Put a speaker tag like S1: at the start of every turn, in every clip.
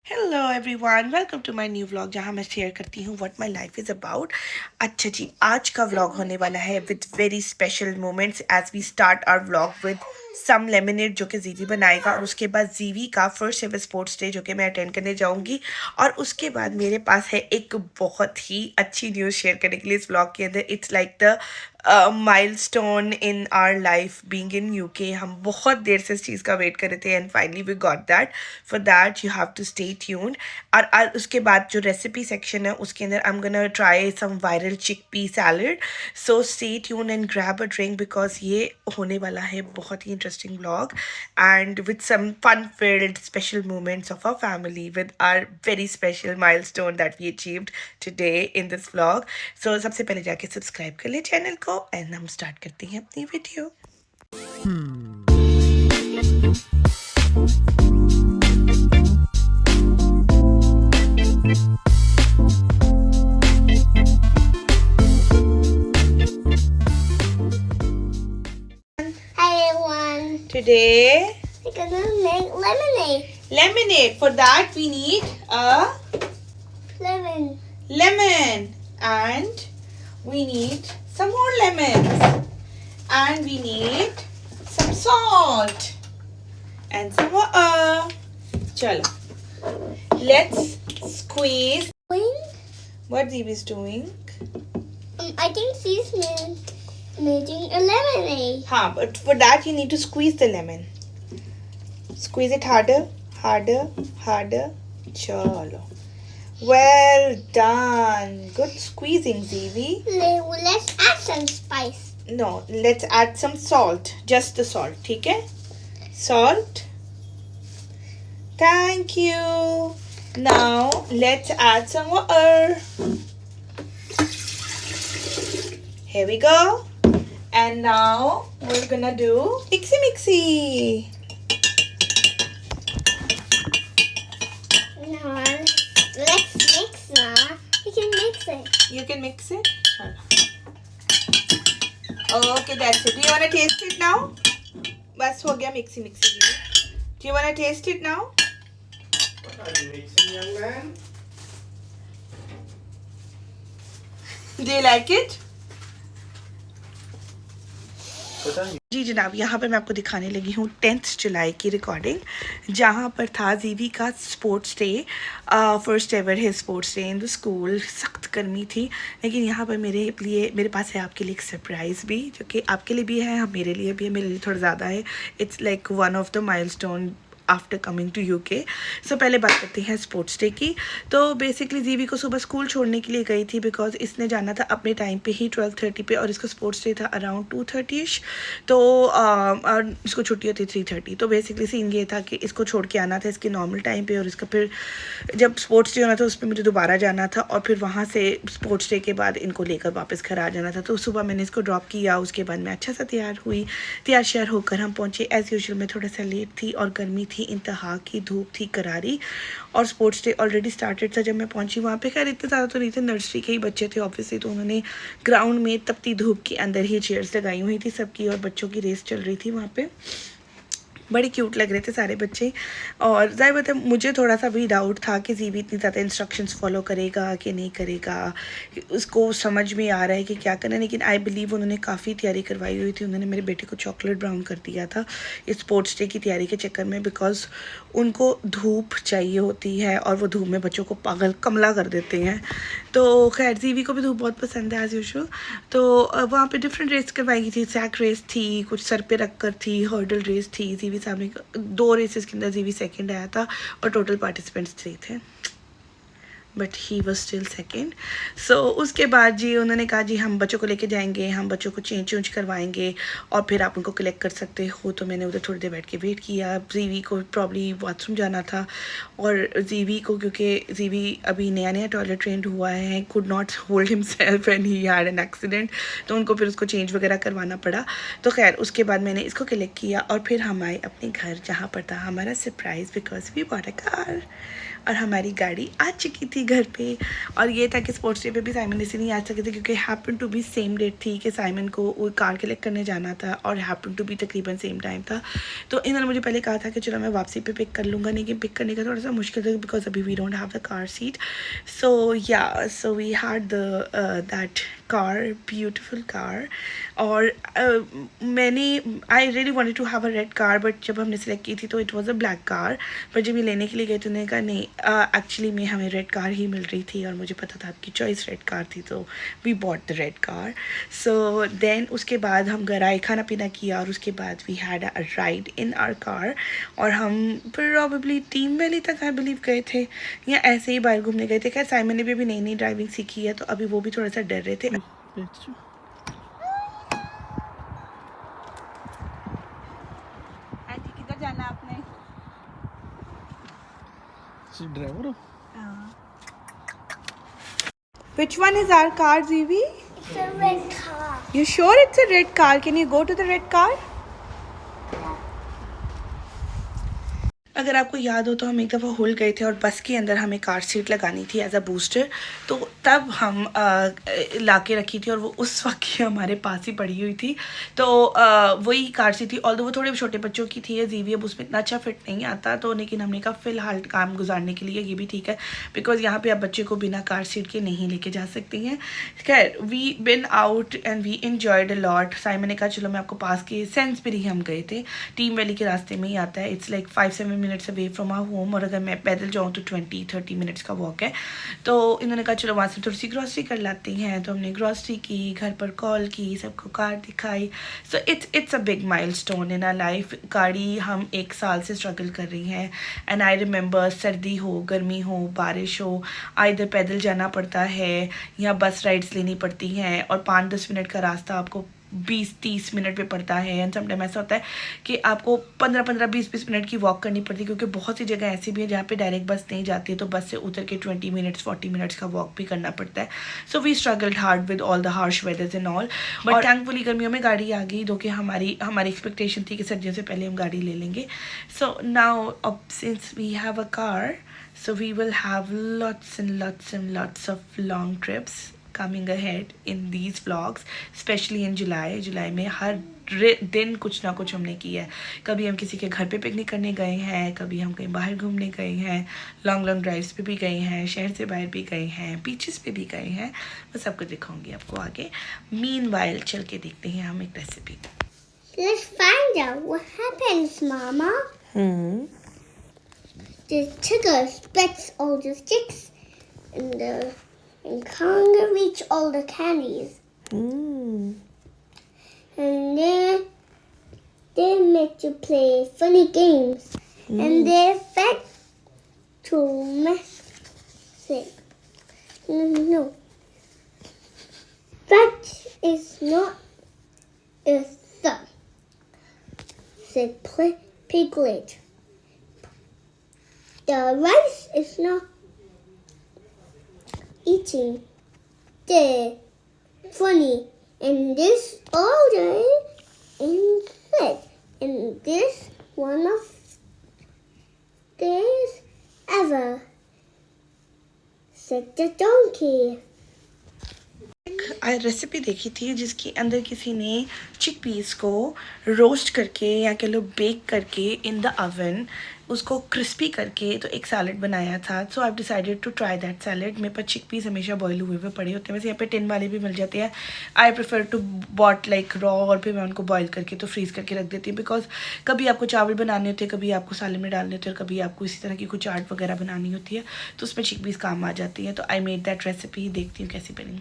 S1: Hello everyone, welcome to my new vlog जहाँ मैं share करती हूँ what my life is about. अच्छा जी, आज का व्लॉग होने वाला है with very special moments as we start our vlog with some lemonade जो कि जीवी बनाएगा, और उसके बाद जीवी का फर्स्ट एवर स्पोर्ट्स डे जो कि मैं अटेंड करने जाऊँगी। और उसके बाद मेरे पास है एक बहुत ही अच्छी न्यूज़ शेयर करने के लिए इस व्लॉग के अंदर। It's like the milestone in our life being in UK. हम बहुत देर से इस चीज़ का वेट कर रहे थे and finally we got that. For that you have to stay tuned. और उसके बाद जो रेसिपी सेक्शन है उसके अंदर I am gonna try some viral chickpea salad. So stay tune and grab a drink because ये होने वाला है बहुत ही interesting vlog and with some fun filled special moments of our family with our very special milestone that we achieved today in this vlog. सो सबसे पहले जाके subscribe कर ले चैनल को एंड हम स्टार्ट करते हैं अपनी video.
S2: Hi everyone.
S1: Today,
S2: We're gonna make lemonade.
S1: lemonade. For that, we need a
S2: Lemon.
S1: lemon and we need some more lemons and we need some salt and some water. Chalo. Let's squeeze. What Deep is doing?
S2: I think she's making a lemonade.
S1: But for that you need to squeeze the lemon. Squeeze it harder, harder, harder. Chalo. Well done. Good squeezing, Zivi.
S2: Let's add some spice.
S1: No, let's add some salt. Just the salt, okay? Salt. Thank you. Now, let's add some water. Here we go. And now, we're gonna do mixy.
S2: Now let's mix now. You can mix it.
S1: You can mix it? Okay, that's it. Do you want to taste it now? बस हो गया mixy. Do you want to taste it now?
S3: What are you mixing, young man?
S1: Do you like it?
S3: पता नहीं।
S1: जी जनाब, यहाँ पर मैं आपको दिखाने लगी हूँ 10th जुलाई की रिकॉर्डिंग जहाँ पर था जीवी का स्पोर्ट्स डे, फर्स्ट एवर है sports day in the school. सख्त गर्मी थी लेकिन यहाँ पर मेरे पास है आपके लिए एक सरप्राइज़ भी जो कि आपके लिए भी है, मेरे लिए भी है, मेरे लिए थोड़ा ज़्यादा है। It's like one of the milestone after coming to UK. So पहले बात करते हैं स्पोर्ट्स डे की। तो बेसिकली जीवी को सुबह स्कूल छोड़ने के लिए गई थी बिकॉज इसने जाना था अपने टाइम पे ही 12:30 पे और इसका स्पोर्ट्स डे था अराउंड 2:30ish। तो और इसको छुट्टी होती 3:30। तो बेसिकली सीन ये था कि इसको छोड़ के आना था इसके नॉर्मल टाइम पे और इसका फिर जब स्पोर्ट्स डे होना था उस पर मुझे दोबारा जाना था और फिर वहाँ से स्पोर्ट्स डे के बाद इनको लेकर वापस घर आ जाना था। तो सुबह मैंने इसको ड्रॉप किया, उसके बाद मैं अच्छा सा तैयार श्यार होकर हम पहुँचे। एज़ यूजुअल मैं थोड़ा सा लेट थी और गर्मी थी, इंतहा की धूप थी करारी, और स्पोर्ट्स डे ऑलरेडी स्टार्टेड था जब मैं पहुंची वहाँ पे। खैर इतने ज़्यादा तो नहीं थे, नर्सरी के ही बच्चे थे ऑब्वियसली, तो उन्होंने ग्राउंड में तपती धूप के अंदर ही चेयर्स लगाई हुई थी सबकी और बच्चों की रेस चल रही थी वहाँ पे। बड़े क्यूट लग रहे थे सारे बच्चे। और ज़ाहिर बात है मुझे थोड़ा सा भी डाउट था कि जीवी इतनी ज़्यादा इंस्ट्रक्शंस फॉलो करेगा कि नहीं करेगा, उसको समझ में आ रहा है कि क्या करना है। लेकिन आई बिलीव उन्होंने काफ़ी तैयारी करवाई हुई थी। उन्होंने मेरे बेटे को चॉकलेट ब्राउन कर दिया था इस स्पोर्ट्स डे की तैयारी के चक्कर में बिकॉज उनको धूप चाहिए होती है और वो धूप में बच्चों को पागल कमला कर देते हैं। तो खैर जीवी को भी धूप बहुत पसंद है एज़ यूजुअल। तो वहाँ पे डिफरेंट रेस करवाई गई थी, सैक रेस थी, कुछ सर पे रख कर थी, हर्डल रेस थी। जीवी सामने 2 रेसेस के अंदर जीवी सेकंड आया था और टोटल पार्टिसिपेंट्स 3 थे, but he was still second. So उसके बाद जी उन्होंने कहा जी हम बच्चों को लेके जाएंगे, हम बच्चों को चेंज करवाएंगे और फिर आप उनको कलेक्ट कर सकते हो। तो मैंने उधर थोड़ी देर बैठ के वेट किया। जीवी को प्रॉब्ली बाथरूम जाना था और जीवी को क्योंकि जीवी अभी नया टॉयलेट ट्रेंड हुआ है, could not hold himself and he had an accident, तो उनको फिर उसको चेंज वगैरह करवाना पड़ा। तो खैर उसके बाद मैंने इसको कलेक्ट किया और फिर हम आए अपने घर जहाँ पर था हमारा surprise because we bought a car. और हमारी गाड़ी आ चुकी थी घर पे। और ये था कि स्पोर्ट्स डे पे भी साइमन इसी नहीं आ सके थे क्योंकि happen to be same date थी कि साइमन को वो कार कलेक्ट करने जाना था और हैपन टू बी तकरीबन सेम टाइम था। तो इन्होंने मुझे पहले कहा था कि चलो मैं वापसी पे पिक कर लूँगा, लेकिन पिक करने का थोड़ा सा मुश्किल था बिकॉज अभी we don't have the car seat. So we had that car, beautiful car. और मैंने I really wanted to have a red car, but जब हमने सेलेक्ट की थी तो it was a black car. पर जब ये लेने के लिए गए तो उन्होंने कहा नहीं, एक्चुअली में हमें रेड कार ही मिल रही थी और मुझे पता था आपकी चॉइस रेड कार थी, तो we bought the red car. So then उसके बाद हम घर आए, खाना पीना किया और उसके बाद we had a ride in our car. और हम प्रॉबेबली टीम वैली तक आई बिलीव गए थे या ऐसे ही बाहर घूमने गए थे। खैर साइमन ने भी अभी नई नई ड्राइविंग सीखी है तो अभी वो भी थोड़ा सा डर रहे थे। किधर जाना आपने?
S3: ड्राइवर हो?
S1: Which one is our car, Zivi?
S2: It's a red car.
S1: You sure it's a red car? Can you go to the red car? अगर आपको याद हो तो हम एक दफ़ा हुल गए थे और बस के अंदर हमें कार सीट लगानी थी एज अ बूस्टर, तो तब हम ला के रखी थी और वो उस वक्त ही हमारे पास ही पड़ी हुई थी। तो वही कार सीट थी, ऑल्दो वो थोड़े छोटे बच्चों की थी, जीवी अब उसमें इतना अच्छा फिट नहीं आता, तो लेकिन हमने कहा फ़िलहाल काम गुजारने के लिए ये भी ठीक है बिकॉज यहाँ पे आप बच्चे को बिना कार सीट के नहीं लेके जा सकती हैं। खैर we been out and we enjoyed a lot. Simon ने कहा चलो मैं आपको पास के सेंसबरी हम गए थे, टीम वैली के रास्ते में ही आता है, it's like 5-7 minutes away from our home, और अगर मैं पैदल जाऊँ तो 20-30 मिनट्स का वॉक है। तो इन्होंने कहा चलो वहाँ से थोड़ी सी ग्रॉसरी कर लाती हैं, तो हमने ग्रॉसरी की, घर पर कॉल की, सबको कार दिखाई। So it's a big milestone in our life. गाड़ी हम 1 साल से स्ट्रगल कर रही हैं एंड आई रिमेंबर सर्दी हो, गर्मी हो, बारिश हो, इधर पैदल जाना पड़ता है या बस राइड्स लेनी पड़ती हैं और 5-10 मिनट का रास्ता आपको 20-30 मिनट पे पड़ता है। एंड समटाइम ऐसा होता है कि आपको 15-15, 20-20 मिनट की वॉक करनी पड़ती है क्योंकि बहुत सी जगह ऐसी भी है जहाँ पे डायरेक्ट बस नहीं जाती है, तो बस से उतर के 20 मिनट्स 40 मिनट्स का वॉक भी करना पड़ता है। So we struggled hard with all the harsh weathers and all, but thankfully गर्मियों में गाड़ी आ गई, जो कि हमारी एक्सपेक्टेशन थी कि सर्दियों से पहले हम गाड़ी ले लेंगे। सो नाउ अब since we have a car, so we will have lots and lots and lots of long trips coming ahead in these vlogs, especially in July. जुलाई में हर दिन कुछ ना कुछ हमने किया है। कभी हम किसी के घर पे पिकनिक करने गए हैं, कभी हम कहीं बाहर घूमने गए हैं, लॉन्ग ड्राइव्स पे भी गए हैं, शहर से बाहर भी गए हैं, बीचेस पे भी गए हैं। मैं सब कुछ दिखाऊंगी आपको आगे। मीनवाइल चल के देखते हैं हम एक recipe.
S2: Let's find out what happens, Mama. The tiger spits all the sticks and kangaroo reach all the candies. And they make you play funny games. And they're fed to mess it. No. That is not a thumb, said Piglet. The rice is not eating. They're funny, and this order instead, and this one of this ever, said the donkey.
S1: Recipe देखी थी जिसके अंदर किसी ने chickpeas को roast करके या कह लो बेक करके इन द ओवन उसको क्रिस्पी करके तो एक सैलड बनाया था। So I decided to try that salad. मेरे पास चिकपीस हमेशा बॉयल हुए हुए पड़े होते हैं, वैसे यहाँ पे टिन वाले भी मिल जाते हैं। I prefer to bought like raw, और फिर मैं उनको बॉयल करके तो फ्रीज़ करके रख देती हूँ बिकॉज कभी आपको चावल बनाने होते हैं, कभी आपको सैलड में डालने होते हैं, और कभी आपको इसी तरह की कुछ चाट वगैरह बनानी होती है, तो उसमें चिकपीस काम आ जाती है। तो आई मेड दैट रेसिपी, देखती हूँ कैसी बनी।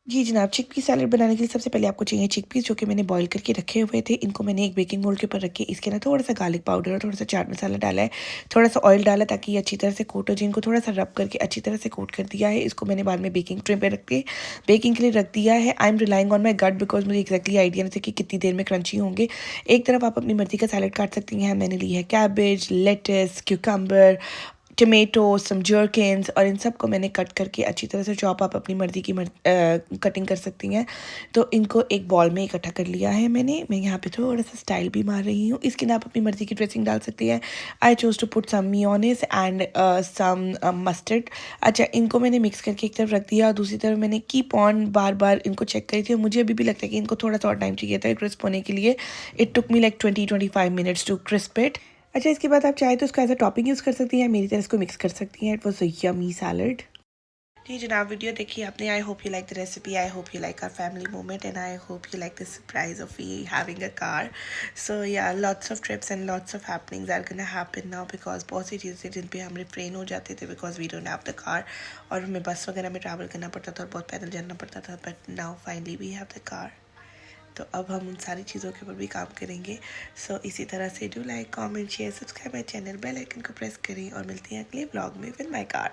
S1: जी जनाब, चिकपीस सैलड बनाने के लिए सबसे पहले आपको चाहिए चिकपीस, जो कि मैंने बॉईल करके रखे हुए थे। इनको मैंने एक बेकिंग मोल्ड के ऊपर रख के इसके अंदर थोड़ा सा गार्लिक पाउडर और थोड़ा सा चाट मसाला डाला है, थोड़ा सा ऑयल डाला ताकि ये अच्छी तरह से कोट हो जाए। इनको थोड़ा सा रब करके अच्छी तरह से कोट कर दिया है। इसको मैंने बाद में बेकिंग ट्रे पे रख के बेकिंग के लिए रख दिया है। I am relying on my gut because मुझे एक्जैक्टली आइडिया नहीं था कि कितनी देर में क्रंची होंगे। एक तरफ आप अपनी मर्जी का सैलड काट सकती हैं। मैंने ली है कैबेज, लेटस, क्यूकम्बर, टमेटो, सम जर्किन्स और इन सब को मैंने कट करके अच्छी तरह से चॉप आप अपनी मर्ज़ी की कटिंग कर सकती हैं। तो इनको एक बॉल में इकट्ठा कर लिया है मैं यहाँ पे थोड़ा सा स्टाइल भी मार रही हूँ। इसके अंदर आप अपनी मर्ज़ी की ड्रेसिंग डाल सकती हैं। I chose to put some mayonnaise and some mustard. अच्छा, इनको मैंने मिक्स करके एक तरफ रख दिया, दूसरी तरफ मैंने कीप ऑन बार बार इनको चेक करी थी। मुझे अभी भी लगता है कि इनको थोड़ा सा और टाइम चाहिए था क्रिस्प होने के लिए। It took me like 20-25 minutes to crisp it. अच्छा, इसके बाद आप चाहे तो इसको एज अ टॉपिंग यूज़ कर सकती हैं, मेरी तरह इसको मिक्स कर सकती हैं। It was a yummy salad. जी जनाब, वीडियो देखिए आपने। I hope you like the recipe, I hope you like our family moment and I hope you like the surprise of we having a car. So yeah lots of trips and lots of happenings are gonna happen now, because बहुत सी चीज़ें जिन पे हम refrain हो जाते थे because we don't have the car, और हमें बस वगैरह में ट्रैवल करना पड़ता था और बहुत पैदल जाना पड़ता था। But now finally we have the car. तो अब हम उन सारी चीज़ों के ऊपर भी काम करेंगे। सो इसी तरह से do like, comment, share, subscribe my channel, bell icon को प्रेस करें और मिलती हैं अगले ब्लॉग में विद माई कार।